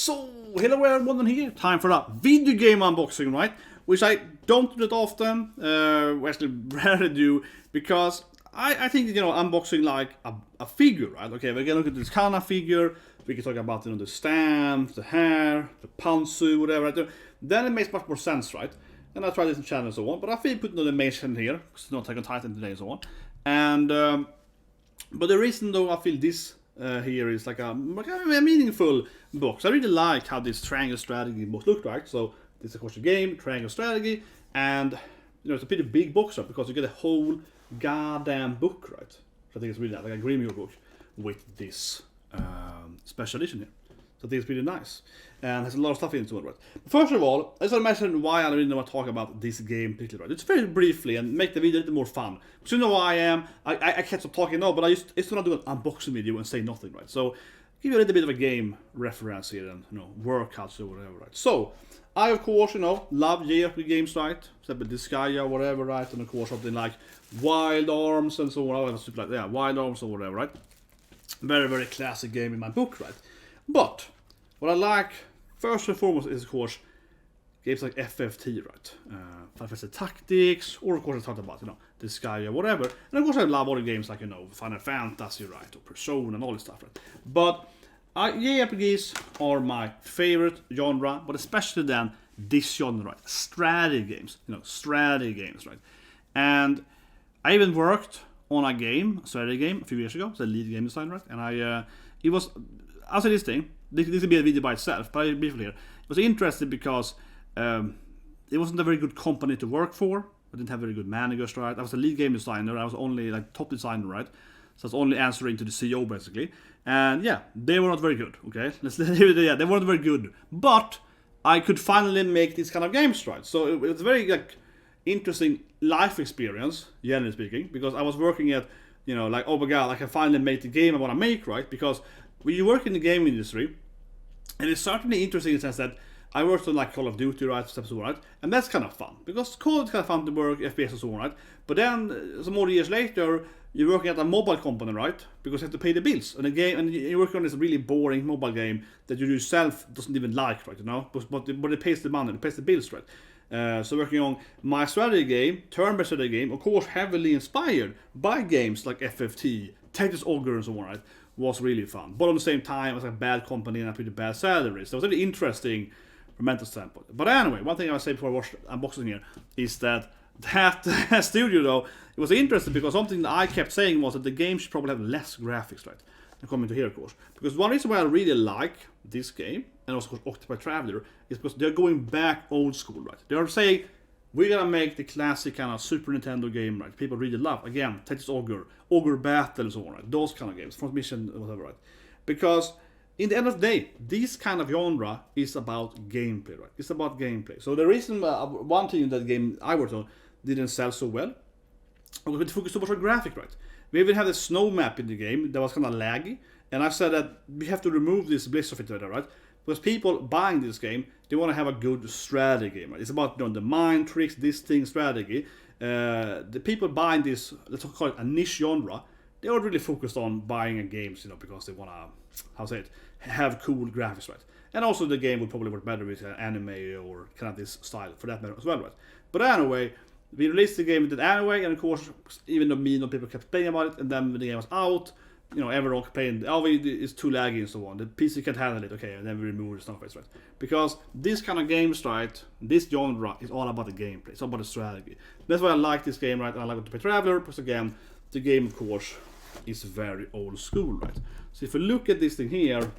So, hello everyone here. Time for a video game unboxing, right? Which I don't do that often. We actually rarely do because I think unboxing like a figure, right? Okay, we can look at this kind of figure. We can talk about the stamps, the hair, the pantsuit, whatever. Right? Then it makes much more sense, right? And I tried this in channel and so on, but I feel putting the animation here because it's not Attack on Titan today and so on. And but the reason though I feel this here is like a meaningful box. I really like how this Triangle Strategy box looked like. So this is of course a game, Triangle Strategy, and it's a pretty big box right? Because you get a whole goddamn book, right? So I think it's really nice, like a Greenville book with this special edition here. So I think it's pretty nice. And has a lot of stuff into it, right? First of all, I just want to mention why I really want to talk about this game particularly, right? It's very briefly and make the video a little more fun. Because you know who I am, I can't stop talking now, but I just want to do an unboxing video and say nothing, right? So, give you a little bit of a game reference here and, workouts or whatever, right? So, I of course, love JRPG games, right? Except with Disgaea or whatever, right? And of course something like Wild Arms and so on, Wild Arms or whatever, right? Very, very classic game in my book, right? But, what I like first and foremost is of course games like FFT, right? Final Fantasy Tactics, or of course I talked about, Disgaea, whatever. And of course I love all the games like, Final Fantasy, right? Or Persona and all this stuff, right? But JRPGs are my favorite genre, but especially then this genre, right? Strategy games, strategy games, right? And I even worked on a strategy game a few years ago, so lead game design, right? And I'll say this thing, this will be a video by itself, but briefly here. It was interesting because it wasn't a very good company to work for. I didn't have very good managers, right? I was a lead game designer. I was only like top designer, right? So I was only answering to the CEO basically. And yeah, they were not very good. Okay, yeah, they weren't very good. But I could finally make these kind of games, right? So it was a very interesting life experience, generally speaking, because I was working at like, oh my god, I can finally make the game I want to make, right? Because when you work in the game industry, and it's certainly interesting in the sense that I worked on like Call of Duty, right, stuff so on, right, and that's kind of fun because Call is kind of fun to work, FPS and so on, right. But then some more years later, you're working at a mobile company, right, because you have to pay the bills, and the game, and you're working on this really boring mobile game that you yourself doesn't even like, right, but it pays the money, it pays the bills, right. So working on my strategy game, turn-based strategy game, of course heavily inspired by games like FFT, Tactical Ogre and so on, right, was really fun. But at the same time, it was a bad company and a pretty bad salary. So it was really interesting from a mental standpoint. But anyway, one thing I would say before I watch unboxing here is that studio though, it was interesting because something that I kept saying was that the game should probably have less graphics, right? And coming to here, of course. Because one reason why I really like this game, and also of course Octopath Traveler, is because they're going back old school, right? They are saying, we're gonna make the classic kind of Super Nintendo game, right? People really love. Again, Tactical Ogre, Ogre Battle and so on, right? Those kind of games, Front Mission, whatever, right? Because in the end of the day, this kind of genre is about gameplay, right? It's about gameplay. So the reason one thing that game I worked on didn't sell so well, was we focused so much on graphic, right? We even had a snow map in the game that was kind of laggy, and I said that we have to remove this bliss of it, right? Because people buying this game, they want to have a good strategy game, right? It's about the mind tricks, this thing, strategy. The people buying this, let's call it a niche genre, they are really focused on buying a games, because they want to, have cool graphics, right? And also the game would probably work better with anime or kind of this style for that matter as well, right? But anyway, we released the game with that anyway, and of course, even though people kept playing about it, and then when the game was out, everyone complained, it's too laggy and so on. The PC can't handle it, okay, and then we remove the stuff, right? Because this kind of games, right, this genre is all about the gameplay, it's all about the strategy. That's why I like this game, right, and I like Octopath Traveler, because again, the game, of course, is very old school, right? So if you look at this thing here,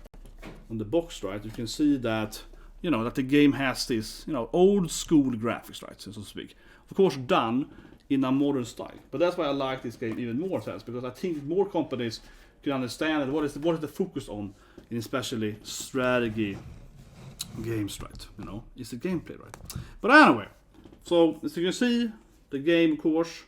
on the box, right, you can see that, that the game has this, old school graphics, right, so to speak. Of course, done in a modern style. But that's why I like this game even more, sense, because I think more companies can understand what is the focus on, in especially strategy games, right? It's the gameplay, right? But anyway, so as you can see, the game, of course,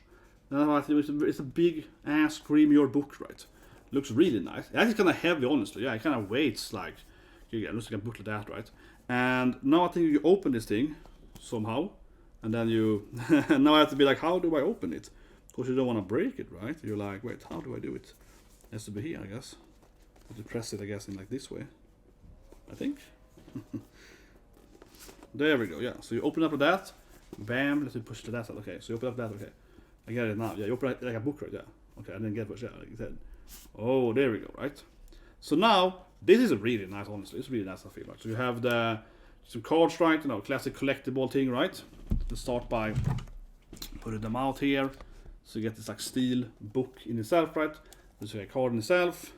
it's a big ass creamier book, right? Looks really nice. It's kind of heavy, honestly. Yeah, it kind of weights like, it looks like a book like that, right? And now I think you open this thing somehow, and then you now I have to be like, how do I open it? Because you don't want to break it, right? You're like, wait, how do I do it? It has to be here, I guess. You have to press it, I guess, in like this way, I think. There we go, yeah. So you open up with that. Bam, let's push to that side. Okay, so you open up that, okay. I get it now. Yeah, you open it like a book, right? Yeah. Okay, I didn't get what, yeah, like you said. Oh, there we go, right? So now, this is a really nice, honestly. It's really nice, I feel like. So you have some cards, right? You know, classic collectible thing, right? Let's start by putting them out here. So you get this like steel book in itself, right? There's a card in itself.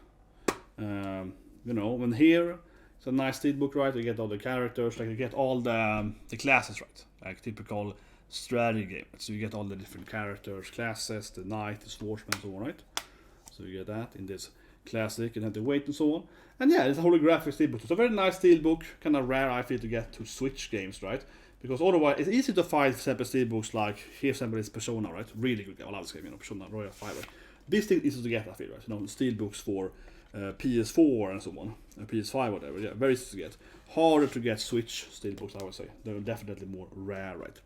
You know, and here it's a nice steel book, right? You get all the characters, like you get all the classes, right? Like typical strategy game. So you get all the different characters, classes, the knight, the swordsman, and so on, right? So you get that in this classic, and have the weight and so on. And yeah, it's a holographic steelbook. It's a very nice steelbook, kind of rare, I feel, to get to Switch games, right? Because otherwise, it's easy to find, for example, steelbooks like, here, for example, is Persona, right? Really good game. I love this game, you know, Persona Royal 5, right? This thing is easy to get, I feel, right? You know, steelbooks for PS4 and so on, PS5, whatever. Yeah, very easy to get. Harder to get Switch steelbooks, I would say. They're definitely more rare, right?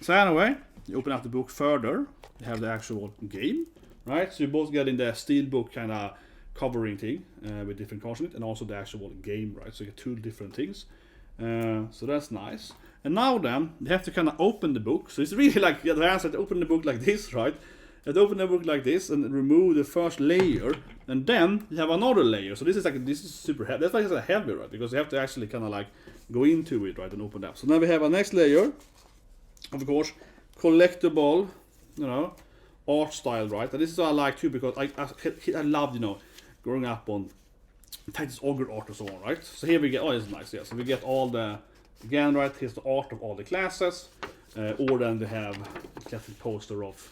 So anyway, you open up the book further. You have the actual game, right? So you both get in the steelbook kind of covering thing with different cards in it, and also the actual game, right? So you get two different things. So that's nice. And now then, you have to kind of open the book. So it's really like the answer to open the book like this, right? You have to open the book like this and remove the first layer, and then you have another layer. So this is super heavy. That's why it's a heavy, right? Because you have to actually kind of like go into it, right, and open it up. So now we have a next layer, of course, collectible, you know, art style, right? And this is what I like too, because I loved, you know, growing up on Tactics Ogre art and so on, right? So here we get, oh, it's nice, yeah. So we get all the, again, right, here's the art of all the classes, or then they have the classic poster of,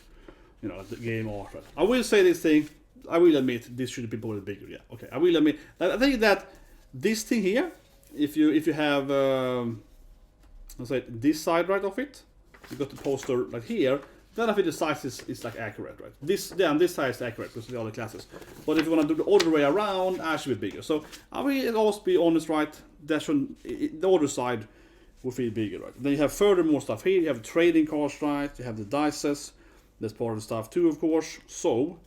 you know, the game art, right? I will say this thing, I will admit, this should be probably bigger, yeah, okay. I will admit, I think that this thing here, if you have, let's say, this side, right, of it, you got the poster like here, then I think the size is like accurate, right? This size is accurate because of the other classes. But if you want to do the other way around, I should be bigger. So I will also be honest, right? That the other side will feel bigger, right? Then you have further more stuff here. You have the trading cards, right? You have the dices. That's part of the stuff too, of course. So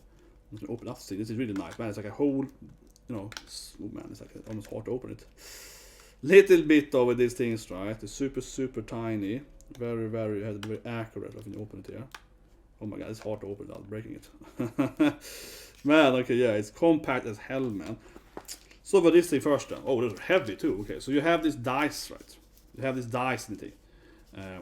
I'm gonna open up this thing. This is really nice, man. It's like a whole, you know, oh man, it's like almost hard to open it. Little bit over these things, right? It's super tiny. Very accurate when you open it here. Oh my god, it's hard to open without breaking it. Man, okay, yeah, it's compact as hell, man. So for this thing first then. Oh, those are heavy too. Okay, so you have this dice, right? You have this dice in the thing,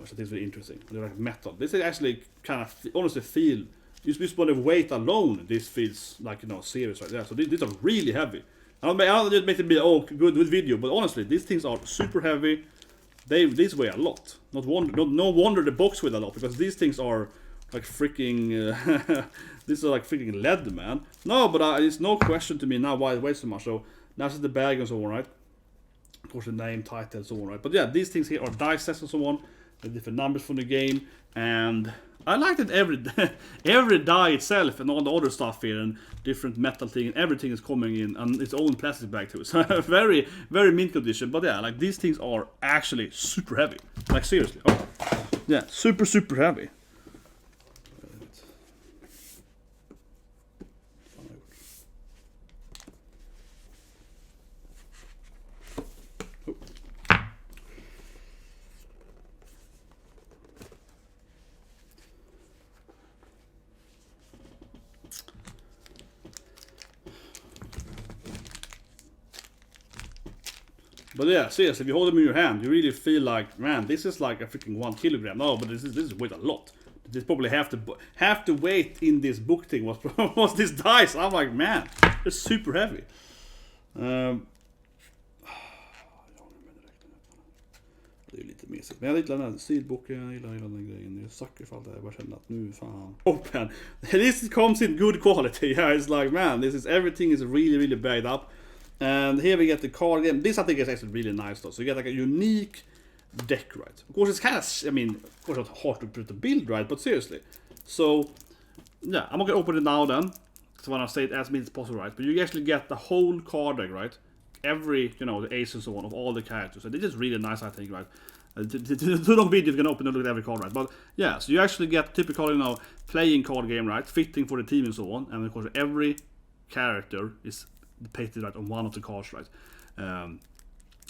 which I think is very interesting. They're like metal. This is actually kind of, honestly feel, just by the weight alone, this feels like, you know, serious right there. So these are really heavy. I don't just make it be, oh, good with video, but honestly, these things are super heavy. These weigh a lot. No wonder the box weighs a lot, because these things are like freaking. These are like freaking lead, man. No, but it's no question to me now why it weighs so much. So that's the bag and so on, right? Of course, the name, title, and so on, right? But yeah, these things here are dice sets and so on. The different numbers from the game, and I like that every die itself and all the other stuff here and different metal thing and everything is coming in and its own plastic bag too. So very mint condition. But yeah, like these things are actually super heavy. Like seriously. Oh. Yeah, super heavy. But yeah, seriously, if you hold them in your hand, you really feel like, man, this is like a freaking 1 kilogram. No, but this is weight a lot. This probably half the weight in this book thing was this dice. I'm like, man, it's super heavy. Det är lite mesigt. Men jag gillar den här SteelBooken, jag gillar hela den grejen. Jag sucker för allt det här. Jag bara känner att nu, fan. Open. This comes in good quality. Yeah, it's like, man, everything is really bagged up. And here we get the card game. This I think is actually really nice though. So you get like a unique deck, right? Of course it's kind of, I mean, of course it's hard to build, right? But seriously. So, yeah, I'm gonna open it now then. So when I say it as means possible, right? But you actually get the whole card deck, right? Every, you know, the ace and so on of all the characters. And this is really nice, I think, right? Too long video, you can open and look at every card, right? But yeah, so you actually get typical, you know, playing card game, right? Fitting for the team and so on. And of course every character is painted right on one of the cards, right?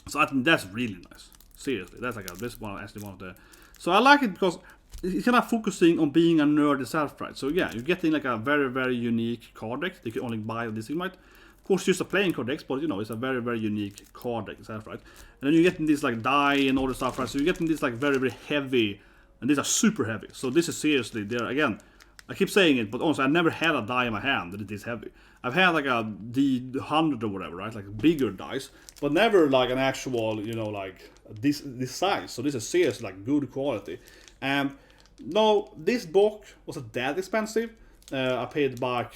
So I think that's really nice. Seriously, that's like this one actually one of the. So I like it because it's kind of focusing on being a nerd itself, right? So yeah, you're getting like a very, very unique card deck that you can only buy on this thing, right? Of course, just a playing card deck, but you know, it's a very, very unique card deck itself, right? And then you're getting this like die and all the stuff, right? So you're getting this like very, very heavy, and these are super heavy. So this is seriously there again. I keep saying it, but honestly, I never had a die in my hand that it is heavy. I've had like a D100 or whatever, right? Like bigger dice, but never like an actual, you know, like this size. So this is seriously like good quality. And no, this book wasn't that expensive. I paid back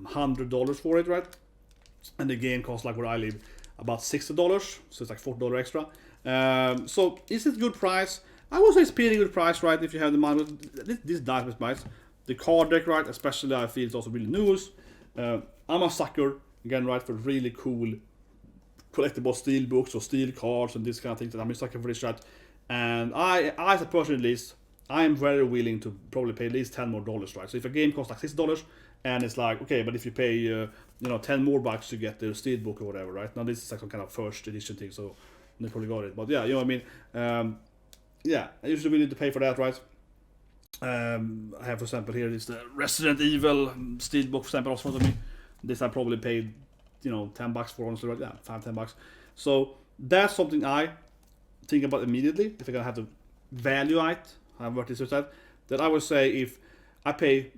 $100 for it, right? And the game costs like where I live about $60, so it's like $40 extra. So is it good price? I would say it's pretty good price, right? If you have the money. This dice is nice. The card deck, right? Especially I feel it's also really nice. I'm a sucker again, right, for really cool collectible steel books or steel cards and this kind of things. And I'm a sucker for this, right? And I as a person at least, I am very willing to probably pay at least $10 more, right? So if a game costs like $60 and it's like, okay, but if you pay, you know, $10 more to get the SteelBook or whatever, right? Now this is like some kind of first edition thing, so they probably got it. But yeah, you know what I mean? Yeah, I usually willing to pay for that, right? I have, for example, here is the Resident Evil SteelBook, for example, also for me. This I probably paid, you know, $10 for, honestly, right? Yeah, $5-10. So that's something I think about immediately if I'm gonna have to value it. I've worked this out. That I would say if I pay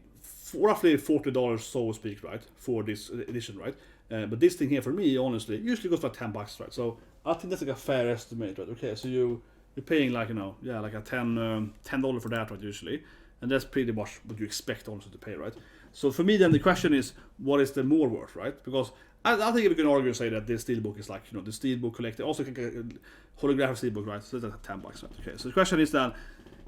roughly $40, so to speak, right, for this edition, right? But this thing here for me, honestly, usually goes for $10, right? So I think that's like a fair estimate, right? Okay, so you're paying like, you know, yeah, like a $10 for that, right, usually, and that's pretty much what you expect also to pay, right? So for me, then the question is, what is the more worth, right? Because I think we can argue and say that this SteelBook is like, you know, the SteelBook collector also can get a holographic SteelBook, right? So that's like $10, right? Okay, so the question is then,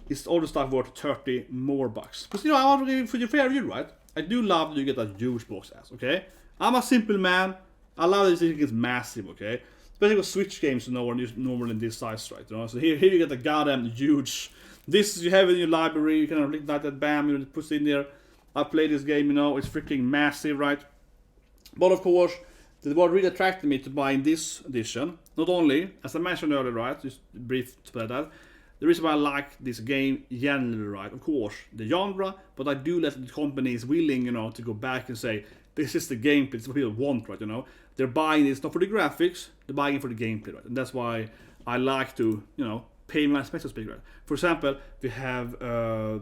is all the stuff worth $30 more? Because, you know, I want to give you a fair review, right? I do love that you get a huge box ass, okay? I'm a simple man. I love that this is massive, okay? Especially with Switch games, you know, are normally in this size, right? You know, so here you get a goddamn huge. This you have in your library. You can like that, bam, you put it in there. I play this game, you know, it's freaking massive, right? But of course, what really attracted me to buying this edition, not only, as I mentioned earlier, right? Just brief to play that. The reason why I like this game generally, right? Of course, the genre, but I do let the company is willing, you know, to go back and say, this is the gameplay, this is what people want, right? You know, they're buying this not for the graphics, they're buying it for the gameplay, right? And that's why I like to, you know, pay my respects to speak, right? For example, we have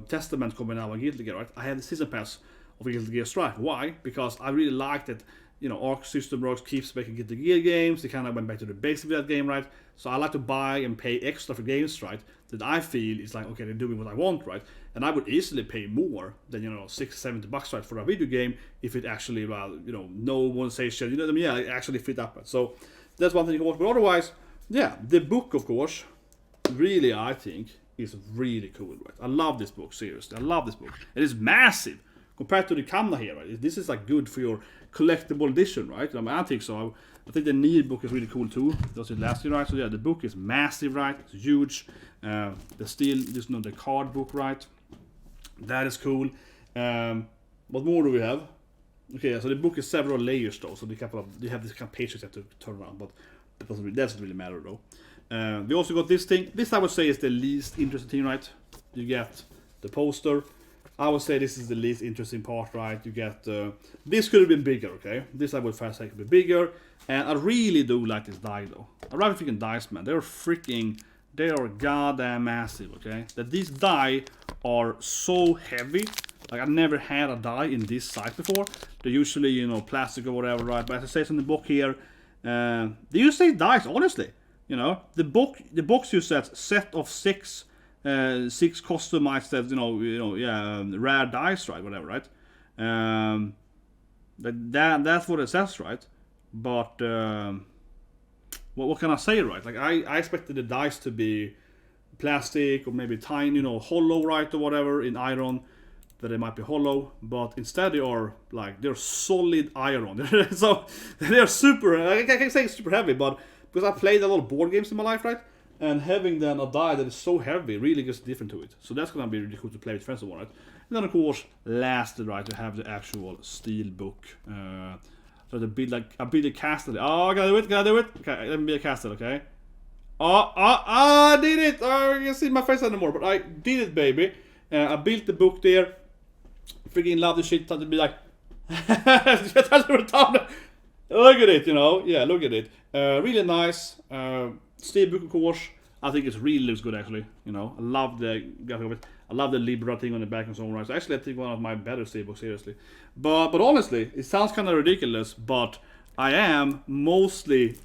Testament coming out on Guilty Gear, right? I have the season pass of Guilty Gear Strive. Why? Because I really liked it. You know, Arc System Works keeps making Guilty Gear games. They kind of went back to the basics of that game, right? So I like to buy and pay extra for games, right? That I feel is like, okay, they're doing what I want, right? And I would easily pay more than, you know, $60-70, right, for a video game if it actually, well, you know, no one says shit, you know what I mean? Yeah, it actually fit up, right? So that's one thing you can watch. But otherwise, yeah, the book, of course, really, I think, is really cool, right? I love this book, seriously. I love this book. It is massive compared to the Kamna here, right? This is like good for your collectible edition, right? I mean, I think so. I think the Need book is really cool too. It was it last year, right? So yeah, the book is massive, right? It's huge. The steel, this, you know, the card book, right? That is cool. What more do we have? Okay, so the book is several layers though, so you have this kind of pages you have to turn around, but that doesn't really matter though. We also got this thing. This I would say is the least interesting thing, right? You get the poster. I would say this is the least interesting part, right? You get this could have been bigger, okay? This I would fast say could be bigger, and I really do like this die though. I love freaking dice, man. They are goddamn massive, okay? That these die are so heavy. Like I never had a die in this size before. They're usually, you know, plastic or whatever, right? But as it says in the book here, they usually say dice, honestly. You know, the box you set of six customized, rare dice, right? Whatever, right? That's what it says, right? But what can I say, right? Like I expected the dice to be plastic or maybe tiny, you know, hollow, right, or whatever in iron. That they might be hollow, but instead they're solid iron. So they're super. I can't say super heavy, but because I played a lot of board games in my life, right? And having then a die that is so heavy really gets different to it. So that's gonna be really cool to play with friends and one, right? And then of course, lastly, right, to have the actual SteelBook. So to build a castle. Oh, can I do it? Okay, let me be a castle, okay? I did it! I can see my face anymore, but I did it, baby. I built the book there. Freaking love the shit to be like... Look at it, you know. Yeah, look at it. Really nice. SteelBook, of course. I think it really looks good, actually. You know, I love the graphic of it. I love the Libra thing on the back and so on. Right? So actually, I think one of my better SteelBooks, seriously. But honestly, it sounds kind of ridiculous, but I am mostly,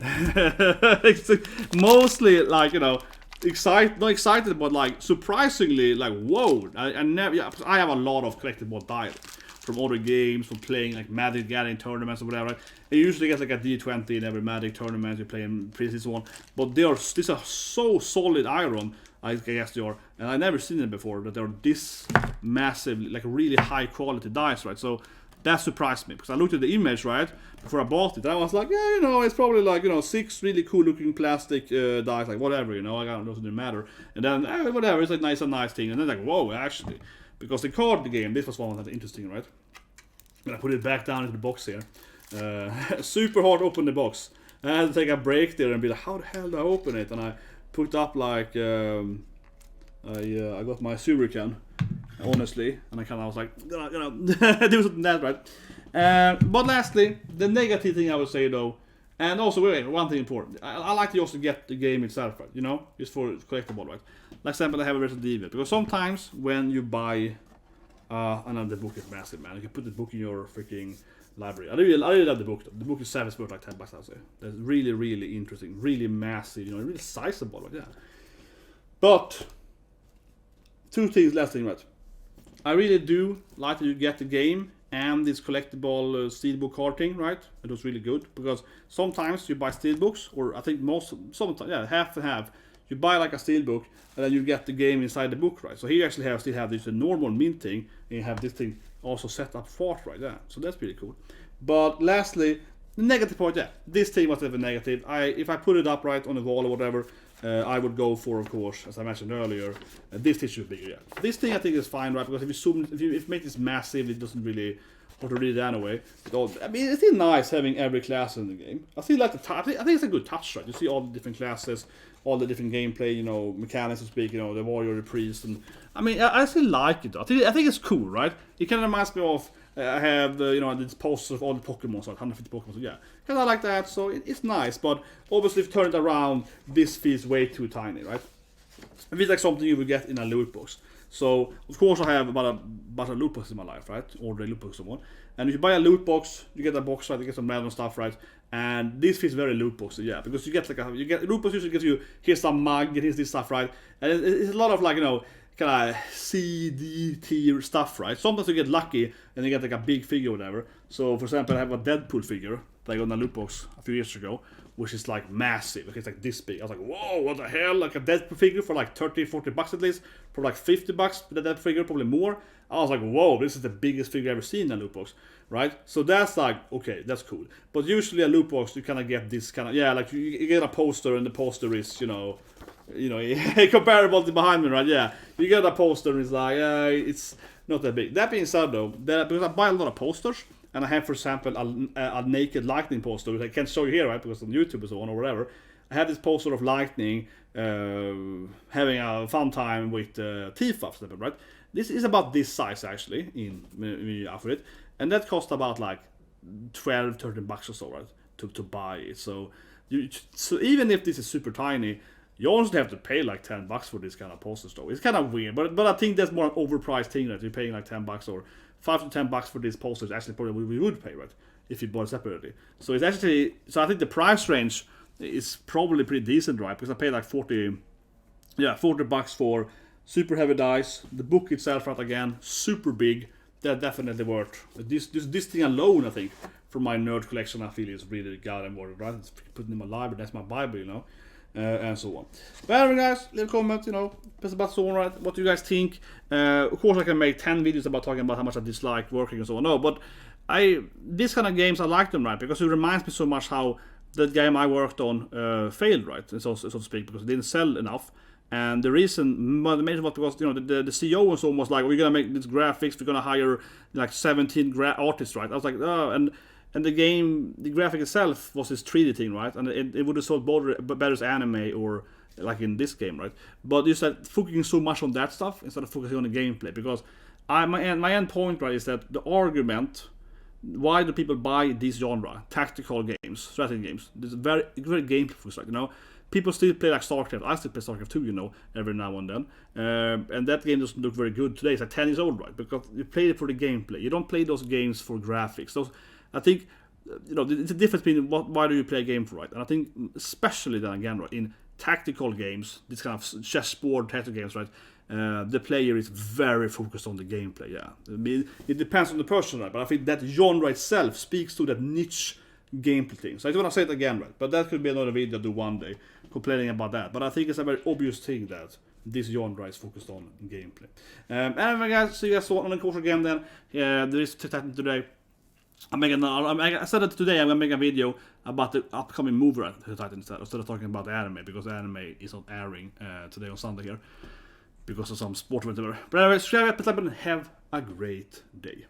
mostly like, you know, not excited, but like surprisingly, like, whoa! I never. Yeah, I have a lot of collectible dice from other games, from playing like Magic Gathering tournaments or whatever. Right? You usually get like a D20 in every Magic tournament you play in Princess one, but these are so solid iron. I guess they are, and I've never seen them before that they're this massive, like really high quality dice, right? So that surprised me because I looked at the image right before I bought it. And I was like, yeah, you know, it's probably like, you know, 6 really cool looking plastic dice, like whatever, you know, I don't doesn't matter. And then whatever, it's like a nice thing. And then like, whoa, actually, because the card the game, this was one that's interesting, right? And I put it back down into the box here. Super hard to open the box. I had to take a break there and be like, how the hell do I open it? And I put up like I got my Surukan, honestly, and I was like, you know, do something that right. But lastly, the negative thing I would say though, and also wait, one thing important, I like to also get the game itself right, you know, just for collectible, right? Like example, I have a Resident Evil because sometimes when you buy, and the book is massive, man. You can put the book in your freaking library. I really love the book though. The book itself is worth like $10, I'll say. That's really, really interesting, really massive, you know, really sizable, right? Yeah. But last thing, right? I really do like that you get the game and this collectible SteelBook card thing, right? It was really good because sometimes you buy SteelBooks, or I think sometimes, yeah, half and half. You buy like a SteelBook and then you get the game inside the book, right? So here you actually still have this normal mint thing, and you have this thing also set up for it, right? Yeah, so that's pretty cool. But lastly, the negative point, yeah, this thing was a negative. If I put it up right on the wall or whatever, I would go for, of course, as I mentioned earlier, this thing should be bigger. Yeah. This thing I think is fine, right? Because if you make this massive, it doesn't really what to read it anyway. I mean, it's still nice having every class in the game. I still like the I think it's a good touch, right? You see all the different classes, all the different gameplay, you know, mechanics to speak, you know, the warrior, the priest, and I mean, I still like it. I think it's cool, right? It kind of reminds me of I have the, you know, this posters of all the Pokemon, so 150 Pokemon, so yeah, kind of like that. So it's nice, but obviously if you turn it around, this feels way too tiny, right? It feels like something you would get in a loot box. So of course I have about a loot box in my life, right? Order a loot box someone. And if you buy a loot box, you get a box, right? You get some random stuff, right? And this feels very loot boxy, yeah, because you get like loot box usually gives you, here's some mug, here's this stuff, right? And it's a lot of like, you know, kind of C, D tier stuff, right? Sometimes you get lucky and you get like a big figure or whatever. So for example, I have a Deadpool figure that I got in a loot box a few years ago, which is like massive. It's like this big. I was like, whoa, what the hell? Like a Deadpool figure for like 30, 40 bucks at least, for like 50 bucks for that figure, probably more. I was like, whoa, this is the biggest figure I've ever seen in a loot box, right? So that's like, okay, that's cool. But usually a loot box, you kind of get this kind of, yeah, like you get a poster and the poster is, you know, comparable to behind me, right? Yeah, you get a poster and it's like, it's not that big. That being said though, because I buy a lot of posters, and I have, for example, a naked lightning poster, which I can't show you here, right, because on YouTube or so on or whatever. I have this poster of lightning having a fun time with Tifa, right? This is about this size actually in for it, and that cost about like 12, 13 bucks or so, right, to buy it. So even if this is super tiny, you also have to pay like 10 bucks for this kind of poster store. It's kind of weird, but I think that's more an overpriced thing, that you're paying like 10 bucks or 5 to 10 bucks for this poster is actually probably we would pay, right, if you bought it separately. So it's actually, so I think the price range is probably pretty decent, right? Because I paid like 40 bucks for super heavy dice. The book itself, right, again, super big. That definitely worth. This thing alone, I think, for my nerd collection, I feel is really goddamn worth it, right? It's putting in my library, that's my Bible, you know. And so on. But anyway, guys, leave a comment, you know, about so on, right? What do you guys think? Of course, I can make 10 videos about talking about how much I dislike working and so on. No, but these kind of games, I like them, right? Because it reminds me so much how the game I worked on failed, right? So to speak, because it didn't sell enough. And the reason, the main was because, you know, the CEO was almost like, we're gonna make this graphics, we're gonna hire like 17 artists, right? I was like, oh, and the game, the graphic itself was this 3D thing, right? And it would have sold better as anime or like in this game, right? But you said focusing so much on that stuff instead of focusing on the gameplay, because my end point, right, is that the argument why do people buy this genre, tactical games, strategy games? It's very gameplay focused, right? You know, people still play like StarCraft. I still play StarCraft 2, you know, every now and then. And that game doesn't look very good today. It's like 10 years old, right? Because you play it for the gameplay. You don't play those games for graphics. Those, I think, you know, it's a difference between why do you play a game for, right? And I think especially then again, right, in tactical games, this kind of chessboard tactical games, right? The player is very focused on the gameplay. Yeah, I mean, it depends on the person, right? But I think that genre itself speaks to that niche gameplay thing. So I don't want to say it again, right? But that could be another video to do one day, complaining about that. But I think it's a very obvious thing that this genre is focused on gameplay. Anyway, guys, see you guys on the course again. Then there is Tactician today. I said that today I'm gonna make a video about the upcoming movie right, instead of talking about the anime, because the anime is not airing today on Sunday here because of some sport or whatever. But anyway, subscribe and have a great day.